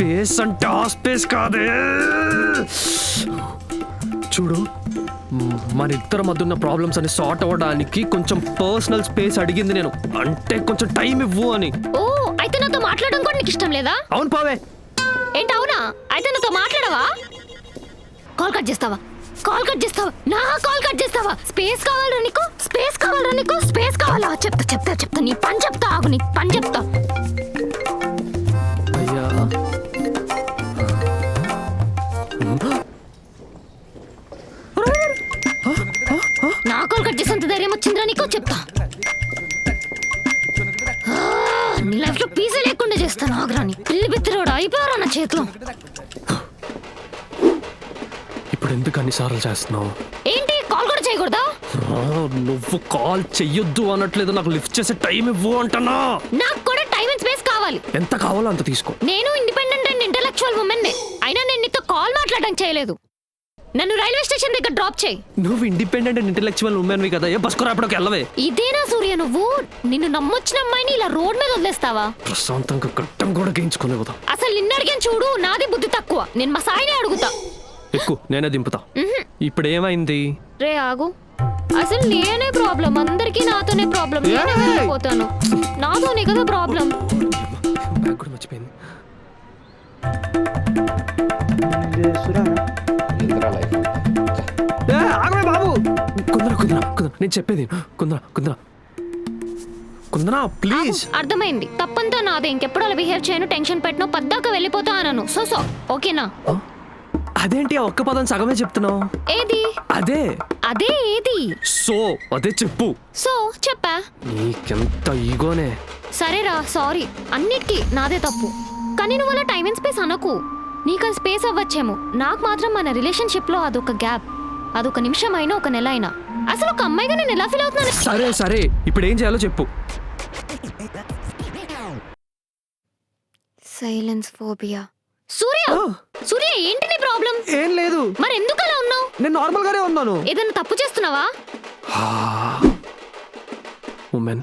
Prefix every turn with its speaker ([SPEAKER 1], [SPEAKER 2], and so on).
[SPEAKER 1] Space అంటే ఆ space కాదే. చూడు, మన ఇద్దరి మధ్య ఉన్న ప్రాబ్లమ్స్ అని సార్ట్ అవ్వడానికి కొంచెం పర్సనల్ స్పేస్ అడిగింది నేను. అంటే కొంచెం టైం ఇవ్వు అని.
[SPEAKER 2] ఓ అయితే నాతో మాట్లాడడం కూడా నీకు ఇష్టం లేదా?
[SPEAKER 1] అవును పావే.
[SPEAKER 2] ఏంటి అవునా? అయితే నాతో మాట్లాడవా? కాల్ కట్ చేస్తావా? కాల్ కట్ చేస్తావా? నా కాల్ కట్ చేస్తావా? స్పేస్ కావాలా నీకు? స్పేస్ కావాలా నీకు? స్పేస్ కావాలా? చెప్తా నీ పని చెప్తా. ఆగు, నీ పని చెప్తా.
[SPEAKER 1] అయ్యా
[SPEAKER 2] నా కాల్ కట్ చేసేంత ధైర్యం వచ్చిందిరా నీకు? చెప్తా. నీ లైఫ్ లో పీసే లేకుండా చేస్తాను. ఆగ్రాని పిల్లి బిత్తిరోడు అయిపోయారా నా చేతిలో.
[SPEAKER 1] ఇప్పుడు ఎందుకు అన్నిసార్లు చేస్తున్నావు?
[SPEAKER 2] ఏంటి కాల్ కూడా చేయకూడదా?
[SPEAKER 1] నువ్వు కాల్ చెయ్యొద్దు అనట్లేదు, నాకు లిఫ్ట్ చేసే టైం ఇవ్వు అంటనా.
[SPEAKER 2] నాకు కూడా టైం అండ్ స్పేస్ కావాలి.
[SPEAKER 1] ఎంత కావాలో అంత తీసుకో.
[SPEAKER 2] నేను ఇండిపెండెంట్ అండ్ ఇంటెలెక్చువల్ ఉమెన్. అయినా నేను నీతో కాల్ మాట్లాడడానికి చేయలేదు. నన్ను రైల్వే స్టేషన్ దగ్గర డ్రాప్ చేయి.
[SPEAKER 1] నువ్వు ఇండిపెండెంట్ అండ్ ఇంటెలెక్చువల్ ఉమెన్వి కదా, ఏ బస్కు రాపడానికి వెళ్ళవే.
[SPEAKER 2] ఇదేనా సూర్య నువ్వు? నిన్ను నమ్మొచ్చిన అమ్మాయిని ఇలా రోడ్ మీద వదిలేస్తావా?
[SPEAKER 1] ప్రశాంతంగా గట్టం కూడా గేయించుకునే కదా.
[SPEAKER 2] అసలు నిన్ను అడిగాను చూడు, నాది బుద్ధి తక్కువ. నేను మా సాయినే అడుగుతా.
[SPEAKER 1] ఎక్కువ నేనే దింపుతా. ఇప్పుడు ఏమైంది?
[SPEAKER 2] రే ఆగు, అసలు నేనే ప్రాబ్లం. అందరికీ నాతోనే ప్రాబ్లం. నేనే వెళ్ళిపోతాను. నాతోనే కదా ప్రాబ్లం.
[SPEAKER 1] బ్యాగ్ కూడా మర్చిపోయింది. ఆగమే బాబు. కుందరా నేను చెప్పేది కుందరా ప్లీజ్.
[SPEAKER 2] అర్థమైంది, తప్పంతా నాదే. ఇంకెప్పుడు అలా బిహేవ్ చేయను. టెన్షన్ పెట్టను. పద్దాక వెళ్ళిపోతా అనను. సో ఓకేనా?
[SPEAKER 1] అదేంటి ఆ ఒక్క పదం సగమే చెప్తున్నావు?
[SPEAKER 2] ఏది
[SPEAKER 1] అదే
[SPEAKER 2] ఏది?
[SPEAKER 1] సో అదే చెప్పు.
[SPEAKER 2] సో చెప్పా.
[SPEAKER 1] నీకెంత ఈగోనే.
[SPEAKER 2] సరేరా, సారీ. అన్నిటికీ నాదే తప్పు. కానీ నువ్వు అలా టైం అండ్ స్పేస్ అనకు. నీకు అది స్పేస్ అవ్వచ్చేమో, నాకు మాత్రం మన రిలేషన్షిప్ లో అదొక గ్యాప్. అదొక నిమిషం అయినా, ఒక నెల అయినా. అసలు ఒక అమ్మాయిగా నేను ఎలా ఫీల్ అవుతున్నాను?
[SPEAKER 1] సరే ఇప్పుడు ఏం చేయాలో చెప్పు.
[SPEAKER 2] Silence phobia. సూర్య ఏంటి నీ ప్రాబ్లం?
[SPEAKER 1] ఏం లేదు.
[SPEAKER 2] మరి ఎందుకు అలా ఉన్నావు?
[SPEAKER 1] నేను నార్మల్ గానే ఉన్నాను.
[SPEAKER 2] ఏదైనా తప్పు చేస్తున్నావా?
[SPEAKER 1] ఉమెన్